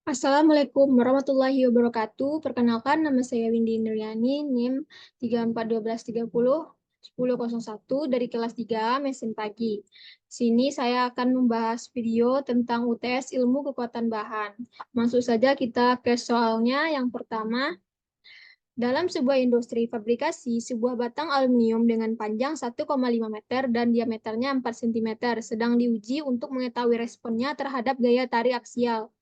Assalamualaikum warahmatullahi wabarakatuh. Perkenalkan, nama saya Windy Indriani, NIM 3412301001 dari kelas 3 mesin pagi. Sini saya akan membahas video tentang UTS ilmu kekuatan bahan. Masuk saja kita ke soalnya. Yang pertama, dalam sebuah industri fabrikasi, sebuah batang aluminium dengan panjang 1,5 meter dan diameternya 4 cm sedang diuji untuk mengetahui responnya terhadap gaya tarik aksial.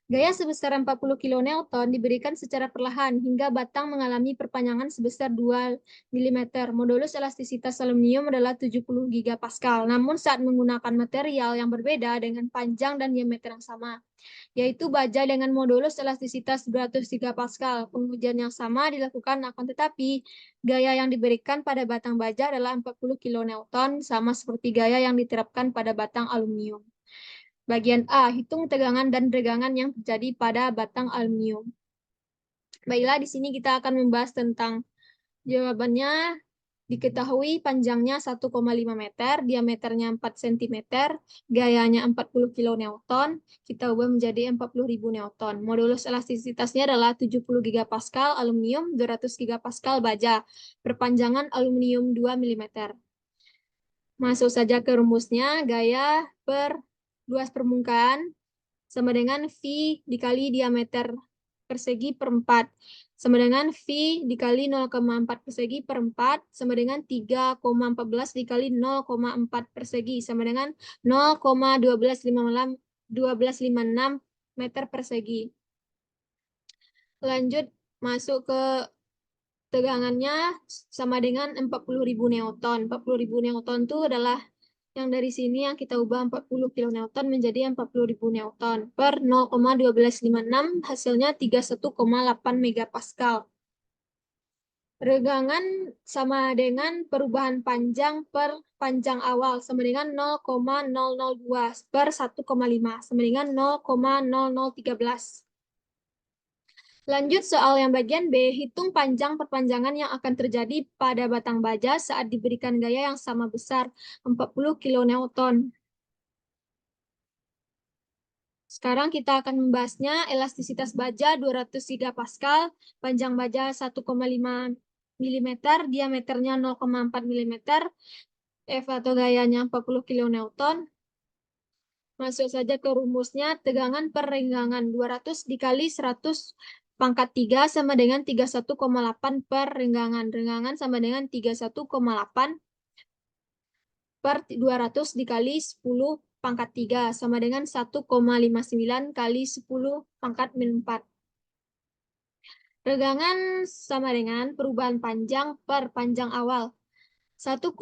Gaya sebesar 40 kN diberikan secara perlahan hingga batang mengalami perpanjangan sebesar 2 mm. Modulus elastisitas aluminium adalah 70 GPa. Namun saat menggunakan material yang berbeda dengan panjang dan diameter yang sama, yaitu baja dengan modulus elastisitas 200 GPa, pengujian yang sama dilakukan, akan tetapi gaya yang diberikan pada batang baja adalah 40 kN, sama seperti gaya yang diterapkan pada batang aluminium. Bagian A, hitung tegangan dan regangan yang terjadi pada batang aluminium. Baiklah, di sini kita akan membahas tentang jawabannya. Diketahui panjangnya 1,5 meter, diameternya 4 cm, gayanya 40 kN, kita ubah menjadi 40.000 Newton. Modulus elastisitasnya adalah 70 GPa aluminium, 200 GPa baja, perpanjangan aluminium 2 mm. Masuk saja ke rumusnya, gaya per luas permukaan sama dengan V dikali diameter persegi per 4, sama dengan V dikali 0,4 persegi per 4, sama dengan 3,14 dikali 0,4 persegi, sama dengan 0,1256 meter persegi. Lanjut, masuk ke tegangannya sama dengan 40.000 Newton. 40.000 Newton itu adalah yang dari sini yang kita ubah 40 kN menjadi 40.000 Newton per 0,1256, hasilnya 31,8 megapascal. Regangan sama dengan perubahan panjang per panjang awal sama dengan 0,002 per 1,5 sama dengan 0,0013. Lanjut soal yang bagian B, hitung panjang perpanjangan yang akan terjadi pada batang baja saat diberikan gaya yang sama besar 40 kN. Sekarang kita akan membahasnya. Elastisitas baja 200 GPa, panjang baja 1,5 mm, diameternya 0,4 mm, F atau gayanya 40 kN. Masuk saja ke rumusnya, tegangan per renggangan 200 dikali 100 pangkat 3 sama dengan 31,8 per renggangan. Renggangan sama dengan 31,8 per 200 dikali 10 pangkat 3 sama dengan 1,59 kali 10 pangkat min 4. Regangan sama dengan perubahan panjang per panjang awal. 1,59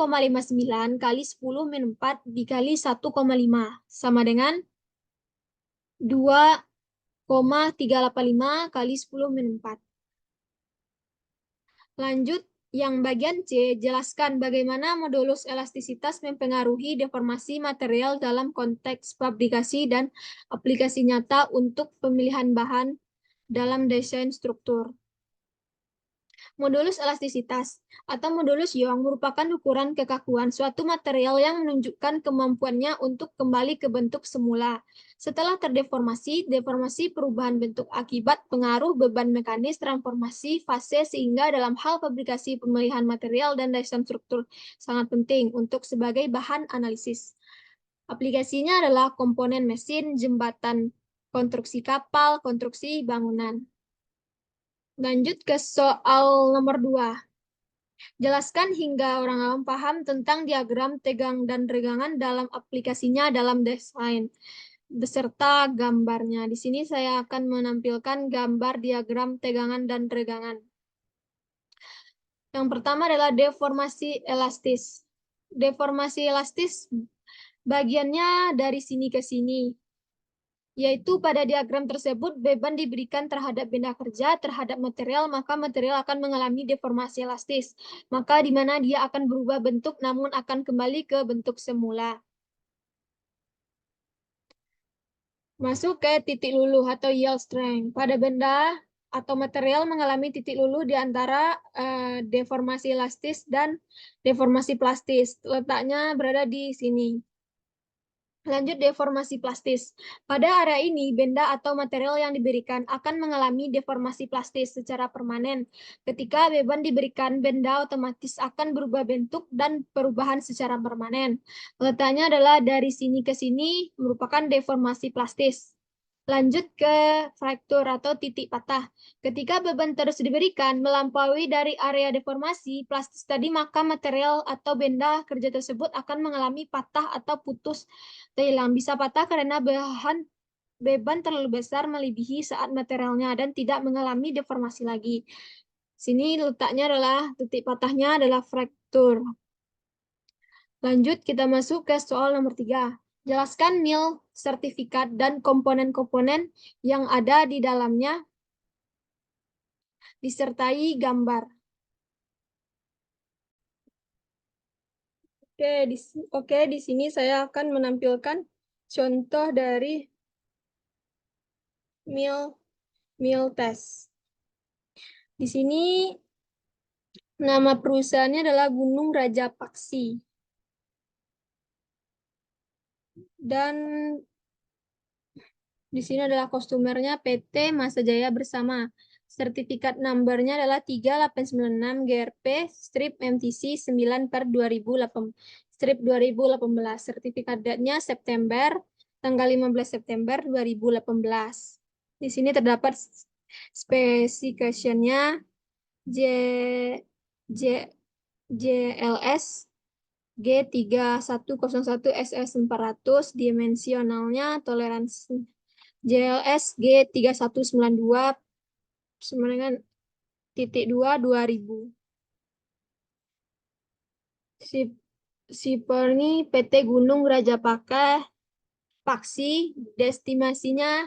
kali 10 min 4 dikali 1,5 sama dengan 2,385 kali 10 min 4. Lanjut, yang bagian C, jelaskan bagaimana modulus elastisitas mempengaruhi deformasi material dalam konteks fabrikasi dan aplikasi nyata untuk pemilihan bahan dalam desain struktur. Modulus elastisitas atau modulus Young merupakan ukuran kekakuan suatu material yang menunjukkan kemampuannya untuk kembali ke bentuk semula setelah terdeformasi, deformasi perubahan bentuk akibat pengaruh beban mekanis transformasi fase, sehingga dalam hal fabrikasi pemilihan material dan desain struktur sangat penting untuk sebagai bahan analisis. Aplikasinya adalah komponen mesin, jembatan, konstruksi kapal, konstruksi bangunan. Lanjut ke soal nomor 2. Jelaskan hingga orang awam paham tentang diagram tegang dan regangan dalam aplikasinya dalam desain, beserta gambarnya. Di sini saya akan menampilkan gambar diagram tegangan dan regangan. Yang pertama adalah deformasi elastis. Deformasi elastis bagiannya dari sini ke sini, yaitu pada diagram tersebut beban diberikan terhadap benda kerja terhadap material, maka material akan mengalami deformasi elastis, maka di mana dia akan berubah bentuk namun akan kembali ke bentuk semula. Masuk ke titik luluh atau yield strength. Pada benda atau material mengalami titik luluh di antara deformasi elastis dan deformasi plastis. Letaknya berada di sini. Lanjut, deformasi plastis. Pada area ini, benda atau material yang diberikan akan mengalami deformasi plastis secara permanen. Ketika beban diberikan, benda otomatis akan berubah bentuk dan perubahan secara permanen. Letaknya adalah dari sini ke sini merupakan deformasi plastis. Lanjut ke fraktur atau titik patah. Ketika beban terus diberikan melampaui dari area deformasi plastis tadi, maka material atau benda kerja tersebut akan mengalami patah atau putus hilang. Bisa patah karena beban terlalu besar melebihi saat materialnya dan tidak mengalami deformasi lagi. Sini letaknya adalah titik patahnya adalah fraktur. Lanjut, kita masuk ke soal nomor 3. Jelaskan nil sertifikat dan komponen-komponen yang ada di dalamnya disertai gambar. Oke, di sini saya akan menampilkan contoh dari meal test. Di sini nama perusahaannya adalah Gunung Raja Paksi. Dan di sini adalah kostumernya PT Masa Jaya Bersama. Sertifikat numbernya adalah 3896 GRP strip MTC 9/2008 strip 2018. Sertifikat date-nya September, tanggal 15 September 2018. Di sini terdapat specification-nya J, J, JLS G3101 SS400, dimensionalnya toleransi JLS G3192 sama dengan .2 2000. Shipper ini PT Gunung Raja Paksi, destinasinya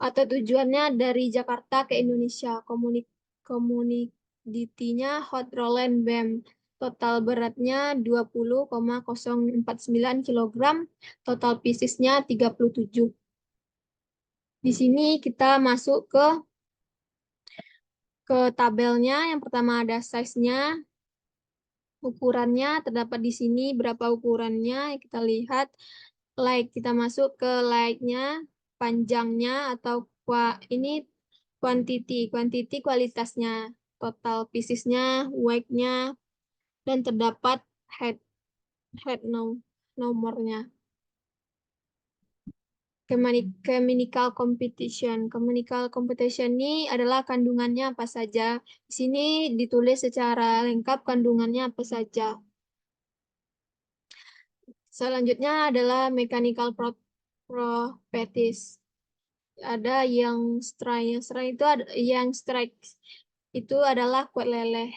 atau tujuannya dari Jakarta ke Indonesia. Komoditinya hot rolled BEM. Total beratnya 20,049 kg, total piecesnya 37. Di sini kita masuk ke tabelnya. Yang pertama ada size-nya, ukurannya terdapat di sini berapa ukurannya. Kita lihat kita masuk ke like-nya, panjangnya atau ini quantity kualitasnya, total piecesnya, weight-nya, dan terdapat head nomornya. Chemical competition. Chemical competition ini adalah kandungannya apa saja. Di sini ditulis secara lengkap kandungannya apa saja. Selanjutnya adalah mechanical properties. Ada yang strike itu adalah kuat leleh.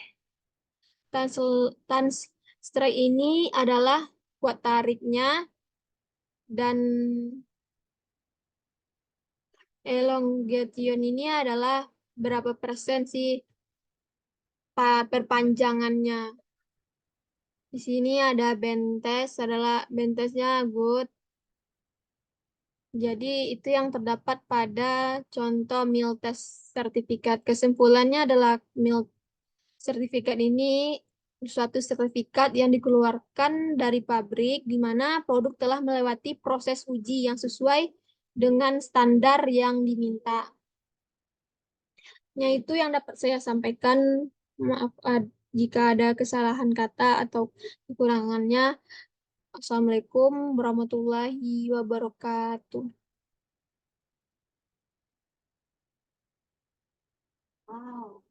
Strike ini adalah kuat tariknya, dan elongation ini adalah berapa persen sih perpanjangannya. Di sini ada bentesnya good. Jadi itu yang terdapat pada contoh meal test sertifikat. Kesimpulannya adalah meal sertifikat ini suatu sertifikat yang dikeluarkan dari pabrik di mana produk telah melewati proses uji yang sesuai dengan standar yang diminta. Itu yang dapat saya sampaikan. Maaf jika ada kesalahan kata atau kekurangannya. Assalamualaikum warahmatullahi wabarakatuh. Wow.